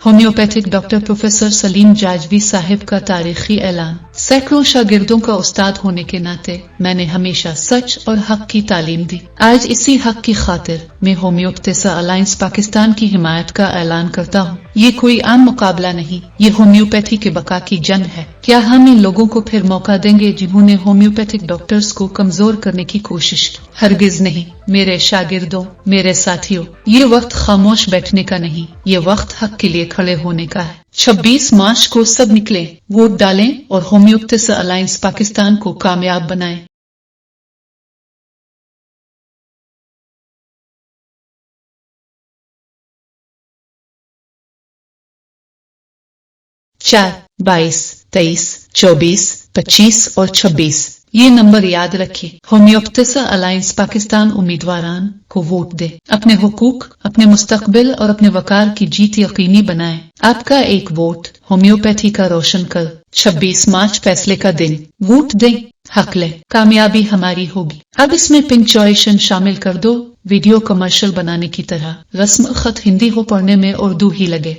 Homeopathic doctor professor Saleem Jajvi sahib का तारीखी ऐलान। सैकड़ों शागिर्दों का उस्ताद होने के नाते मैंने हमेशा सच और हक की तालीम दी। आज इसी हक की खातिर मैं होम्योपैथिक अलायंस पाकिस्तान की हिमायत का ऐलान करता हूँ। ये कोई आम मुकाबला नहीं, ये होम्योपैथी के बका की जंग है। क्या हम इन लोगों को फिर मौका देंगे जिन्होंने होम्योपैथिक डॉक्टर्स को कमजोर करने की कोशिश की? हरगिज नहीं। मेरे शागिर्दों, मेरे साथियों, ये वक्त खामोश बैठने का नहीं, ये वक्त हक के लिए खड़े होने का है। 26 मार्च को सब निकलें, वोट डालें और होम्योपैथिक अलायंस पाकिस्तान को कामयाब बनाएं। 4, 22, 23, 24, 25 और 26 ये नंबर याद रखिए। होम्योपैथिक अलायंस पाकिस्तान उम्मीदवारान को वोट दे। अपने हुकूक, अपने मुस्तकबिल और अपने वकार की जीत यकीनी बनाएं। आपका एक वोट होम्योपैथी का रोशन कर। 26 मार्च फैसले का दिन। वोट दें, हक लें, कामयाबी हमारी होगी। अब इसमें पंक्चुएशन शामिल कर दो, वीडियो कमर्शियल बनाने की तरह। रस्म खत हिंदी हो, पढ़ने में उर्दू ही लगे।